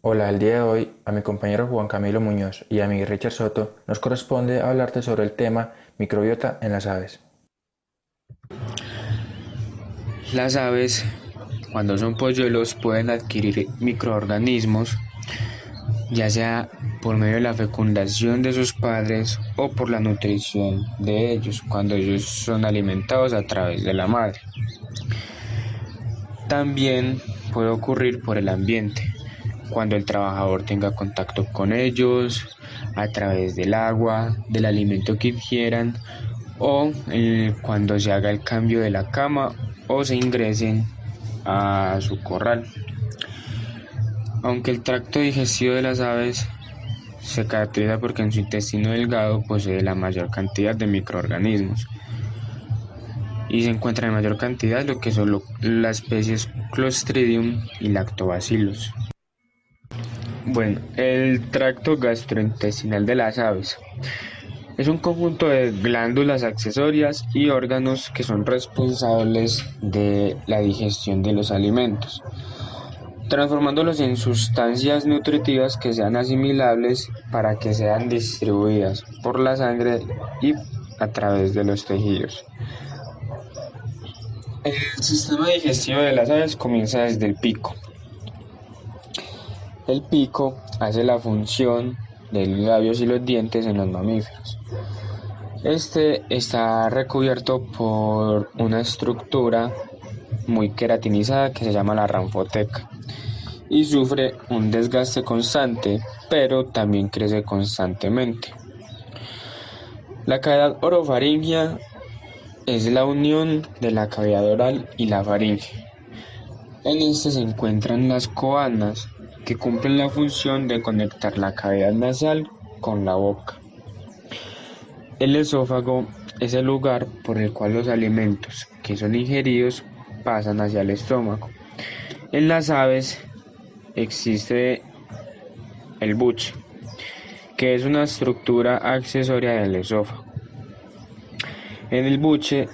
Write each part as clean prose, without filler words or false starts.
Hola, el día de hoy a mi compañero Juan Camilo Muñoz y a mí Richard Soto nos corresponde hablarte sobre el tema microbiota en las aves. Las aves, cuando son polluelos, pueden adquirir microorganismos, ya sea por medio de la fecundación de sus padres o por la nutrición de ellos, cuando ellos son alimentados a través de la madre. También puede ocurrir por el ambiente, cuando el trabajador tenga contacto con ellos, a través del agua, del alimento que ingieran, o cuando se haga el cambio de la cama o se ingresen a su corral. Aunque el tracto digestivo de las aves se caracteriza porque en su intestino delgado posee la mayor cantidad de microorganismos y se encuentra en mayor cantidad lo que son las especies Clostridium y Lactobacillus. Bueno, el tracto gastrointestinal de las aves es un conjunto de glándulas accesorias y órganos que son responsables de la digestión de los alimentos, transformándolos en sustancias nutritivas que sean asimilables para que sean distribuidas por la sangre y a través de los tejidos. El sistema digestivo de las aves comienza desde el pico. El pico hace la función de los labios y los dientes en los mamíferos. Este está recubierto por una estructura muy queratinizada que se llama la ranfoteca y sufre un desgaste constante, pero también crece constantemente. La cavidad orofaringea es la unión de la cavidad oral y la faringe. En este se encuentran las coanas, que cumplen la función de conectar la cavidad nasal con la boca. El esófago es el lugar por el cual los alimentos que son ingeridos pasan hacia el estómago. En las aves existe el buche, que es una estructura accesoria del esófago. En el buche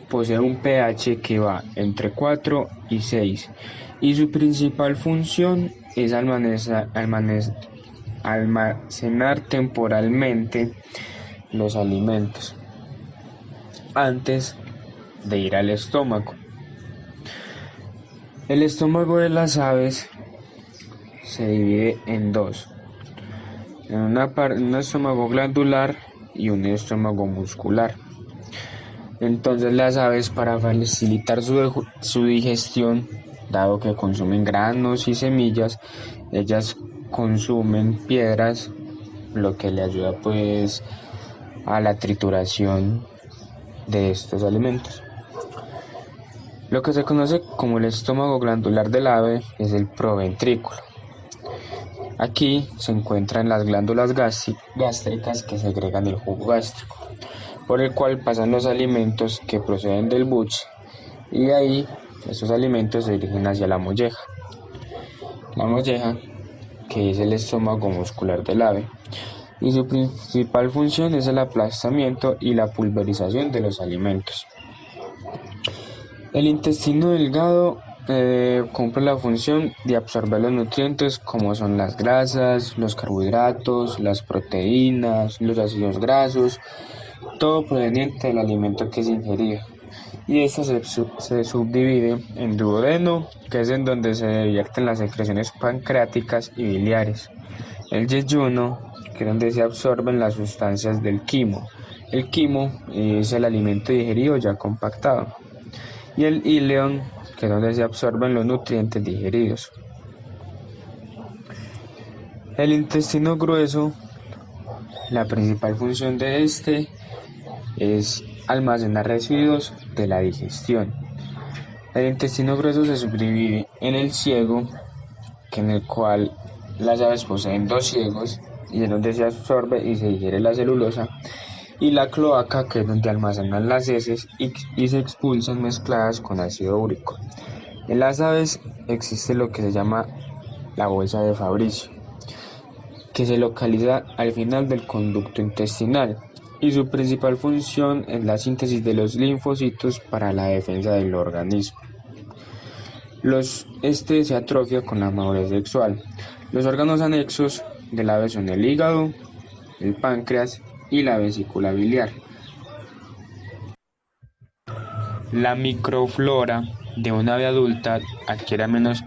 posee un pH que va entre 4 y 6 y su principal función es almacenar temporalmente los alimentos antes de ir al estómago. El estómago de las aves se divide en dos, en un estómago glandular y un estómago muscular. Entonces las aves, para facilitar su digestión, dado que consumen granos y semillas, ellas consumen piedras, lo que le ayuda pues a la trituración de estos alimentos. Lo que se conoce como el estómago glandular del ave es el proventrículo. Aquí se encuentran las glándulas gástricas que segregan el jugo gástrico, por el cual pasan los alimentos que proceden del buche, y de ahí esos alimentos se dirigen hacia la molleja. La molleja, que es el estómago muscular del ave, y su principal función es el aplastamiento y la pulverización de los alimentos. El intestino delgado cumple la función de absorber los nutrientes como son las grasas, los carbohidratos, las proteínas, los ácidos grasos, todo proveniente del alimento que es ingerido. Y esto se subdivide en duodeno, que es en donde se vierten las secreciones pancreáticas y biliares; el yeyuno, que es donde se absorben las sustancias del quimo. El quimo es el alimento digerido ya compactado; y el ileón, que es donde se absorben los nutrientes digeridos. El intestino grueso, la principal función de este es almacenar residuos de la digestión. El intestino grueso se subdivide en el ciego, en el cual las aves poseen dos ciegos y es donde se absorbe y se digiere la celulosa; y la cloaca, que es donde almacenan las heces y se expulsan mezcladas con ácido úrico. En las aves existe lo que se llama la bolsa de Fabricio, que se localiza al final del conducto intestinal, y su principal función es la síntesis de los linfocitos para la defensa del organismo. Este se atrofia con la madurez sexual. Los órganos anexos del ave son el hígado, el páncreas y la vesícula biliar. La microflora de una ave adulta adquiere al menos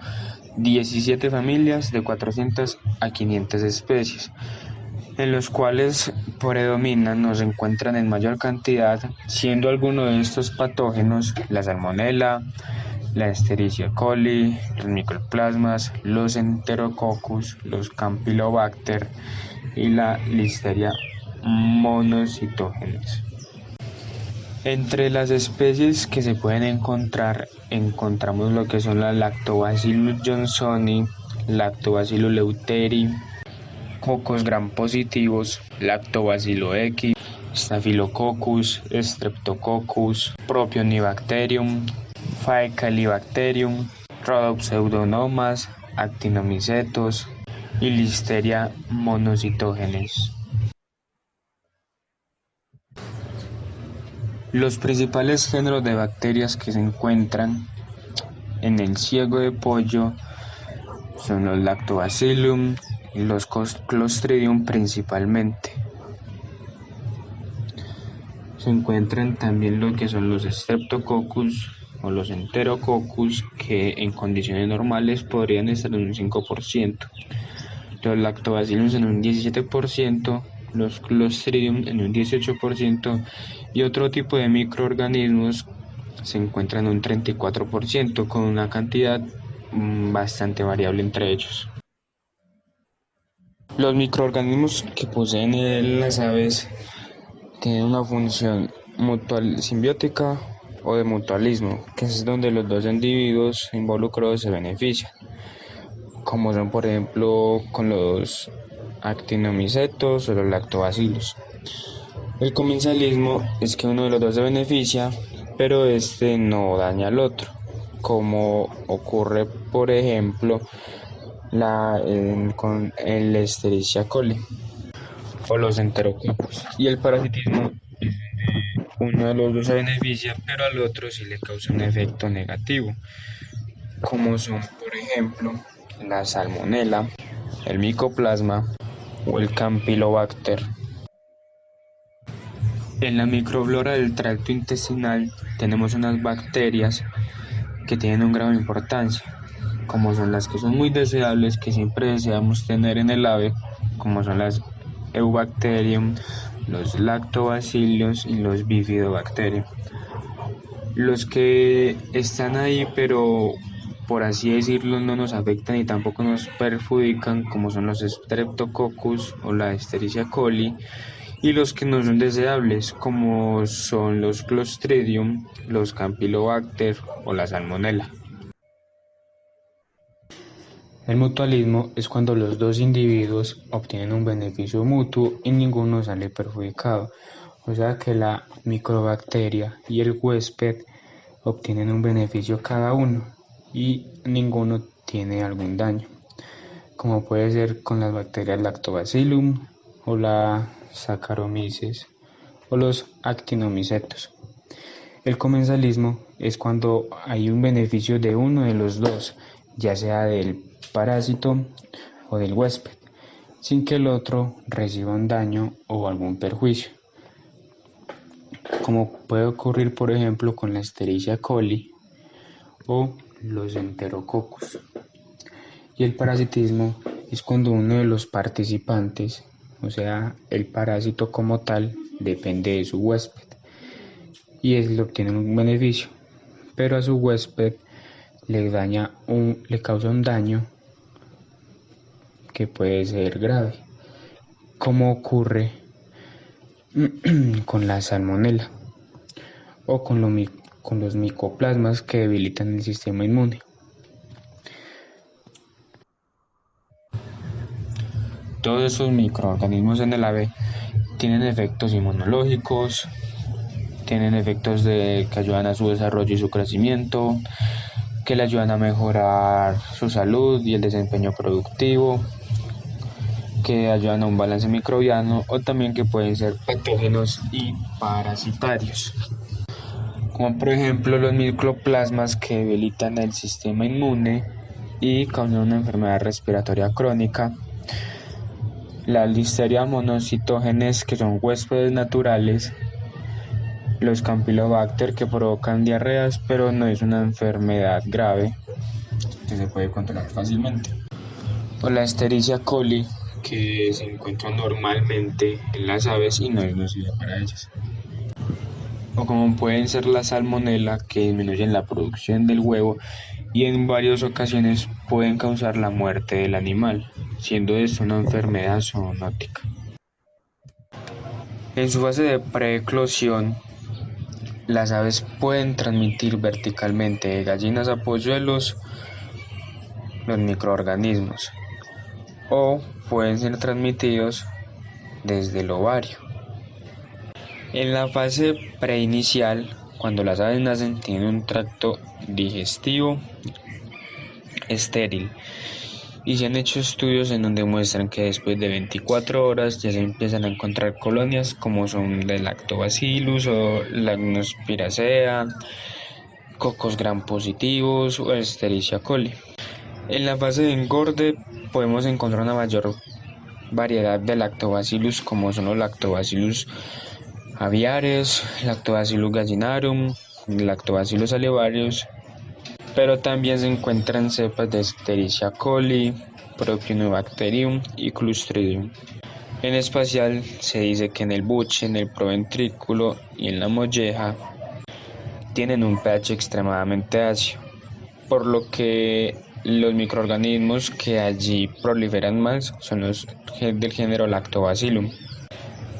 17 familias de 400 a 500 especies, en los cuales predominan o se encuentran en mayor cantidad, siendo algunos de estos patógenos la salmonela, la Escherichia coli, los micoplasmas, los enterococcus, los campylobacter y la Listeria monocytogenes. Entre las especies que se pueden encontrar, encontramos lo que son la Lactobacillus johnsoni, Lactobacillus leuteri, cocos gram positivos, Lactobacillus equis, Staphylococcus, Streptococcus, Propionibacterium, Faecalibacterium, Rhodopseudomonas, Actinomycetos y Listeria monocytogenes. Los principales géneros de bacterias que se encuentran en el ciego de pollo son los Lactobacillum y los Clostridium principalmente. Se encuentran también lo que son los Streptococcus o los Enterococcus, que en condiciones normales podrían estar en un 5%, los Lactobacillus en un 17%, los Clostridium en un 18% y otro tipo de microorganismos se encuentran en un 34%, con una cantidad bastante variable entre ellos. Los microorganismos que poseen las aves tienen una función mutual simbiótica o de mutualismo, que es donde los dos individuos involucrados se benefician, como son por ejemplo con los actinomycetos o los lactobacillus. El comensalismo es que uno de los dos se beneficia, pero este no daña al otro, como ocurre por ejemplo con el Escherichia coli o los enterococos. Y el parasitismo es donde uno de los dos se beneficia, pero al otro sí le causa un efecto negativo, como son por ejemplo la salmonela, el micoplasma o el campylobacter. En la microflora del tracto intestinal tenemos unas bacterias que tienen un grado de importancia, como son las que son muy deseables, que siempre deseamos tener en el ave, como son las Eubacterium, los Lactobacillus y los Bifidobacterium. Los que están ahí, pero por así decirlo, no nos afectan y tampoco nos perjudican, como son los Streptococcus o la Escherichia coli, y los que no son deseables, como son los Clostridium, los Campylobacter o la Salmonella. El mutualismo es cuando los dos individuos obtienen un beneficio mutuo y ninguno sale perjudicado, o sea que la microbacteria y el huésped obtienen un beneficio cada uno y ninguno tiene algún daño, como puede ser con las bacterias Lactobacillum o la Saccharomyces o los actinomycetos. El comensalismo es cuando hay un beneficio de uno de los dos, ya sea del parásito o del huésped, sin que el otro reciba un daño o algún perjuicio, como puede ocurrir por ejemplo con la Escherichia coli o los enterococos. Y el parasitismo es cuando uno de los participantes, o sea, el parásito como tal, depende de su huésped y él obtiene un beneficio, pero a su huésped le causa un daño que puede ser grave, como ocurre con la salmonela o con los micoplasmas que debilitan el sistema inmune. Todos esos microorganismos en el ave tienen efectos inmunológicos, tienen efectos que ayudan a su desarrollo y su crecimiento, que le ayudan a mejorar su salud y el desempeño productivo, que ayudan a un balance microbiano o también que pueden ser patógenos y parasitarios, como por ejemplo los micoplasmas que debilitan el sistema inmune y causan una enfermedad respiratoria crónica. Las Listeria monocitógenes, que son huéspedes naturales, los Campylobacter, que provocan diarreas, pero no es una enfermedad grave que se puede controlar fácilmente. O la Escherichia coli, que se encuentra normalmente en las aves y no es nociva para ellas. O como pueden ser la salmonela, que disminuyen la producción del huevo y en varias ocasiones pueden causar la muerte del animal, siendo esto una enfermedad zoonótica. En su fase de preeclosión, las aves pueden transmitir verticalmente de gallinas a polluelos los microorganismos o pueden ser transmitidos desde el ovario. En la fase preinicial, cuando las aves nacen, tienen un tracto digestivo estéril y se han hecho estudios en donde muestran que después de 24 horas ya se empiezan a encontrar colonias como son de Lactobacillus o Leptospiraceae, cocos gram positivos o Escherichia coli. En la fase de engorde podemos encontrar una mayor variedad de lactobacillus como son los Lactobacillus aviares, Lactobacillus gallinarum, Lactobacillus salivarius, pero también se encuentran cepas de Escherichia coli, Propionibacterium y Clostridium. En espacial se dice que en el buche, en el proventrículo y en la molleja tienen un pH extremadamente ácido, por lo que los microorganismos que allí proliferan más son los del género Lactobacillum.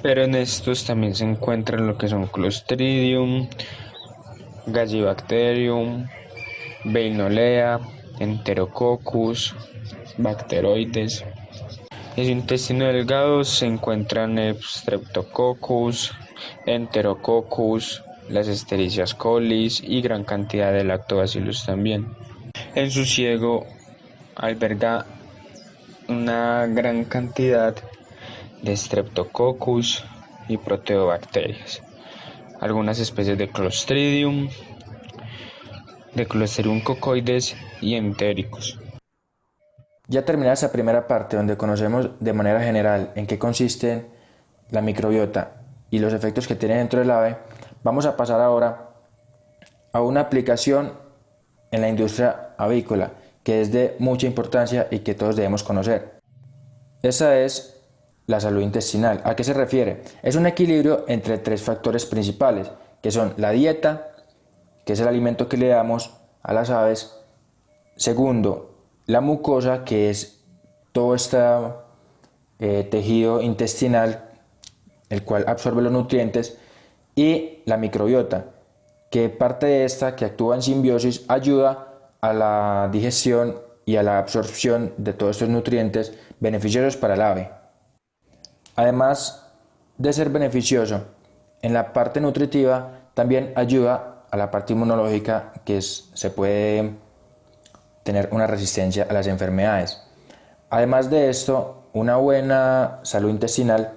Pero en estos también se encuentran lo que son Clostridium, Gallibacterium, Beinolea, Enterococcus, Bacteroides. En su intestino delgado se encuentran Streptococcus, Enterococcus, las Escherichia coli y gran cantidad de Lactobacillus también. En su ciego alberga una gran cantidad de Streptococcus y proteobacterias, algunas especies de Clostridium coccoides y Entericus. Ya terminada esta primera parte donde conocemos de manera general en qué consiste la microbiota y los efectos que tiene dentro del ave, vamos a pasar ahora a una aplicación en la industria avícola que es de mucha importancia y que todos debemos conocer. Esa es la salud intestinal. ¿A qué se refiere? Es un equilibrio entre tres factores principales, que son la dieta, que es el alimento que le damos a las aves. Segundo, la mucosa, que es todo este tejido intestinal, el cual absorbe los nutrientes, y la microbiota, que parte de esta, que actúa en simbiosis, ayuda a la digestión y a la absorción de todos estos nutrientes beneficiosos para el ave. Además de ser beneficioso en la parte nutritiva, también ayuda a la parte inmunológica, que se puede tener una resistencia a las enfermedades. Además de esto, una buena salud intestinal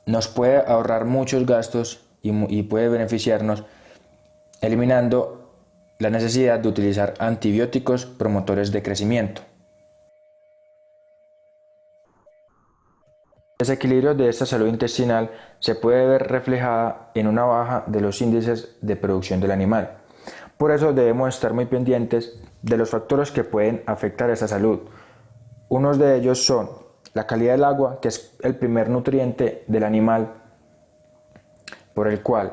nos puede ahorrar muchos gastos y puede beneficiarnos eliminando la necesidad de utilizar antibióticos promotores de crecimiento. El desequilibrio de esta salud intestinal se puede ver reflejada en una baja de los índices de producción del animal. Por eso debemos estar muy pendientes de los factores que pueden afectar esta salud. Unos de ellos son la calidad del agua, que es el primer nutriente del animal por el cual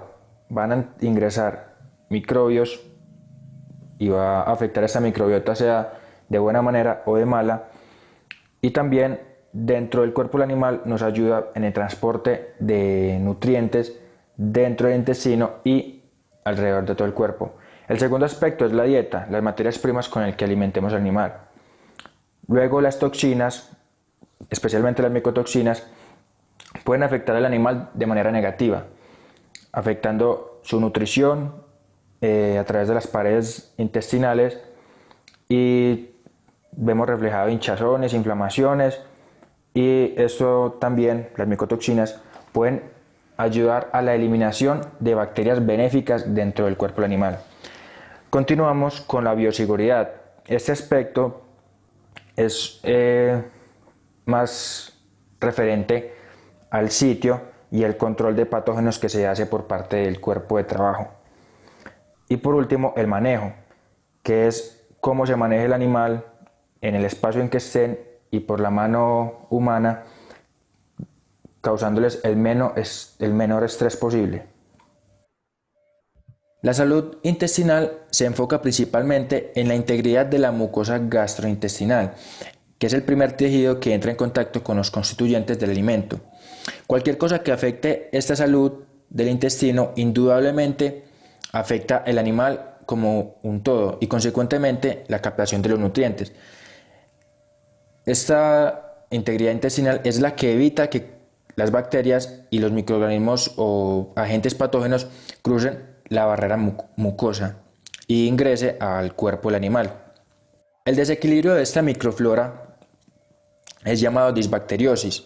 van a ingresar microbios y va a afectar esa microbiota, sea de buena manera o de mala. Y también dentro del cuerpo del animal nos ayuda en el transporte de nutrientes dentro del intestino y alrededor de todo el cuerpo. El segundo aspecto es la dieta, las materias primas con las que alimentemos al animal. Luego las toxinas, especialmente las micotoxinas, pueden afectar al animal de manera negativa, afectando su nutrición a través de las paredes intestinales, y vemos reflejado hinchazones, inflamaciones, y esto también, las micotoxinas, pueden ayudar a la eliminación de bacterias benéficas dentro del cuerpo del animal. Continuamos con la bioseguridad. Este aspecto es más referente al sitio y el control de patógenos que se hace por parte del cuerpo de trabajo. Y por último, el manejo, que es cómo se maneja el animal en el espacio en que estén y por la mano humana, causándoles el menor estrés posible. La salud intestinal se enfoca principalmente en la integridad de la mucosa gastrointestinal, que es el primer tejido que entra en contacto con los constituyentes del alimento. Cualquier cosa que afecte esta salud del intestino indudablemente afecta el animal como un todo y consecuentemente la captación de los nutrientes. Esta integridad intestinal es la que evita que las bacterias y los microorganismos o agentes patógenos crucen la barrera mucosa e ingrese al cuerpo del animal. El desequilibrio de esta microflora es llamado disbacteriosis,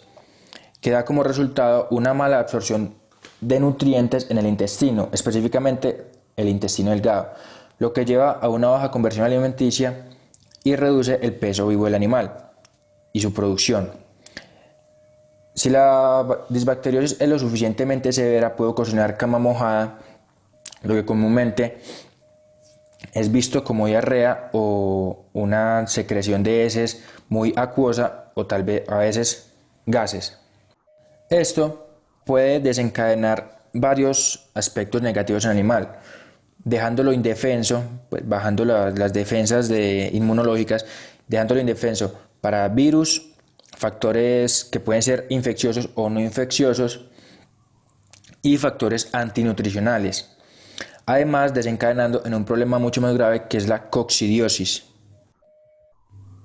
que da como resultado una mala absorción de nutrientes en el intestino, específicamente el intestino delgado, lo que lleva a una baja conversión alimenticia y reduce el peso vivo del animal y su producción. Si la disbacteriosis es lo suficientemente severa, puede ocasionar cama mojada, lo que comúnmente es visto como diarrea o una secreción de heces muy acuosa o tal vez a veces gases. Esto puede desencadenar varios aspectos negativos en el animal, dejándolo indefenso, pues bajando las defensas inmunológicas, dejándolo indefenso para virus, factores que pueden ser infecciosos o no infecciosos y factores antinutricionales. Además, desencadenando en un problema mucho más grave que es la coccidiosis.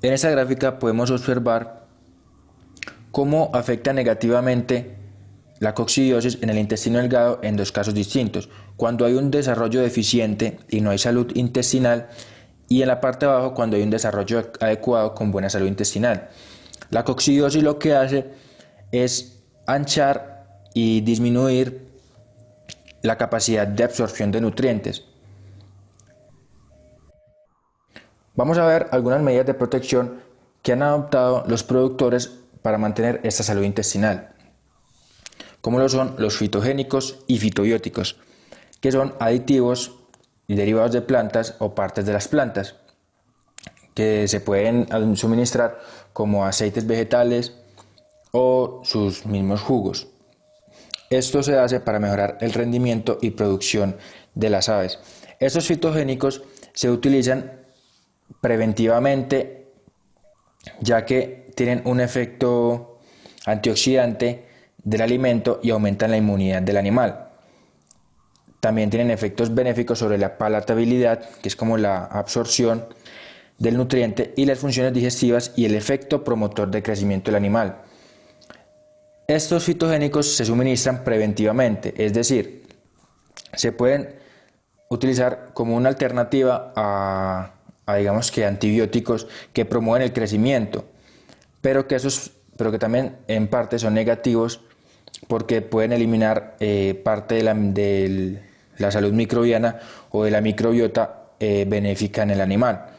En esta gráfica podemos observar cómo afecta negativamente la coccidiosis en el intestino delgado en dos casos distintos: cuando hay un desarrollo deficiente y no hay salud intestinal, y en la parte de abajo cuando hay un desarrollo adecuado con buena salud intestinal. La coccidiosis lo que hace es anchar y disminuir la capacidad de absorción de nutrientes. Vamos a ver algunas medidas de protección que han adoptado los productores para mantener esta salud intestinal, como lo son los fitogénicos y fitobióticos, que son aditivos y derivados de plantas o partes de las plantas, que se pueden suministrar como aceites vegetales o sus mismos jugos. Esto se hace para mejorar el rendimiento y producción de las aves. Estos fitogénicos se utilizan preventivamente, ya que tienen un efecto antioxidante del alimento y aumentan la inmunidad del animal. También tienen efectos benéficos sobre la palatabilidad, que es como la absorción del nutriente, y las funciones digestivas y el efecto promotor de crecimiento del animal. Estos fitogénicos se suministran preventivamente, es decir, se pueden utilizar como una alternativa a digamos que antibióticos que promueven el crecimiento, pero que también en parte son negativos porque pueden eliminar parte de la salud microbiana o de la microbiota benéfica en el animal.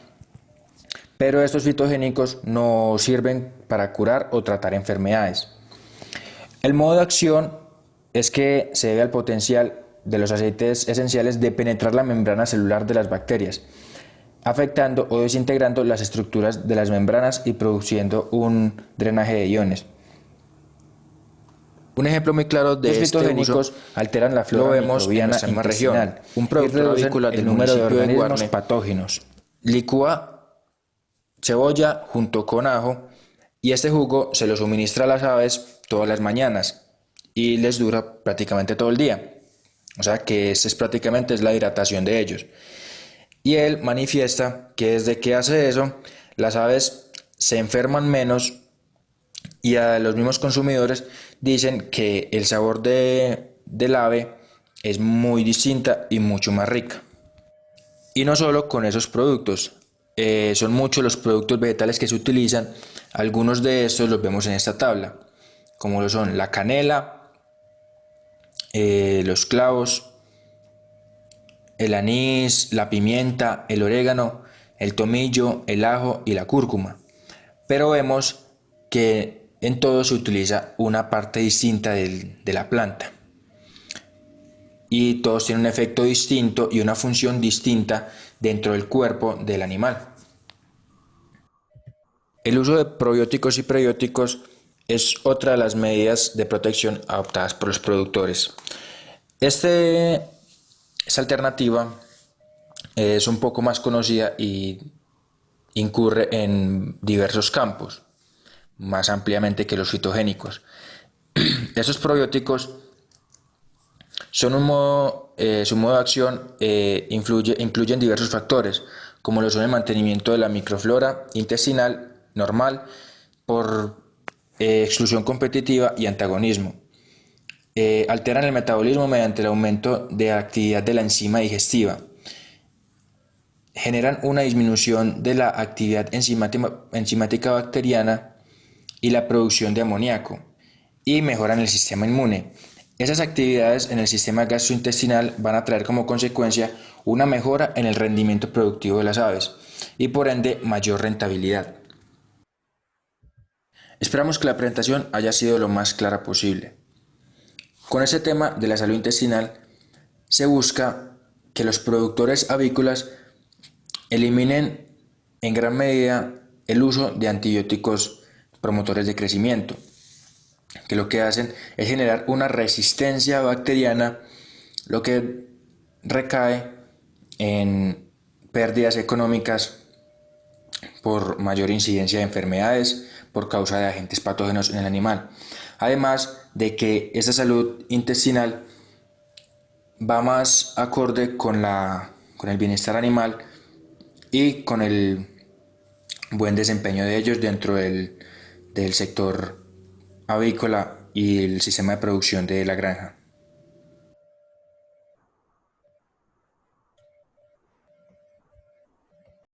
Pero estos fitogénicos no sirven para curar o tratar enfermedades. El modo de acción es que se debe al potencial de los aceites esenciales de penetrar la membrana celular de las bacterias, afectando o desintegrando las estructuras de las membranas y produciendo un drenaje de iones. Un ejemplo muy claro de estos fitogénicos alteran la flora microbiana en nuestra región, un productor avícola del número de organismos patógenos. Licúa cebolla junto con ajo y este jugo se lo suministra a las aves todas las mañanas y les dura prácticamente todo el día. O sea que prácticamente es la hidratación de ellos. Y él manifiesta que desde que hace eso, las aves se enferman menos y a los mismos consumidores dicen que el sabor del ave es muy distinta y mucho más rica. Y no solo con esos productos, son muchos los productos vegetales que se utilizan. Algunos de estos los vemos en esta tabla, como lo son la canela, los clavos, el anís, la pimienta, el orégano, el tomillo, el ajo y la cúrcuma. pero vemos que en todo se utiliza una parte distinta de la planta y todos tienen un efecto distinto y una función distinta dentro del cuerpo del animal. El uso de probióticos y prebióticos es otra de las medidas de protección adoptadas por los productores. Esta alternativa es un poco más conocida y incurre en diversos campos, más ampliamente que los fitogénicos. Estos probióticos son su modo de acción incluyen diversos factores, como lo son el mantenimiento de la microflora intestinal normal por exclusión competitiva y antagonismo. Alteran el metabolismo mediante el aumento de la actividad de la enzima digestiva. Generan una disminución de la actividad enzimática bacteriana y la producción de amoníaco, y mejoran el sistema inmune. Esas actividades en el sistema gastrointestinal van a traer como consecuencia una mejora en el rendimiento productivo de las aves y por ende mayor rentabilidad. Esperamos que la presentación haya sido lo más clara posible. Con este tema de la salud intestinal se busca que los productores avícolas eliminen en gran medida el uso de antibióticos promotores de crecimiento, que lo que hacen es generar una resistencia bacteriana, lo que recae en pérdidas económicas por mayor incidencia de enfermedades por causa de agentes patógenos en el animal. Además de que esa salud intestinal va más acorde con el bienestar animal y con el buen desempeño de ellos dentro del sector avícola y el sistema de producción de la granja.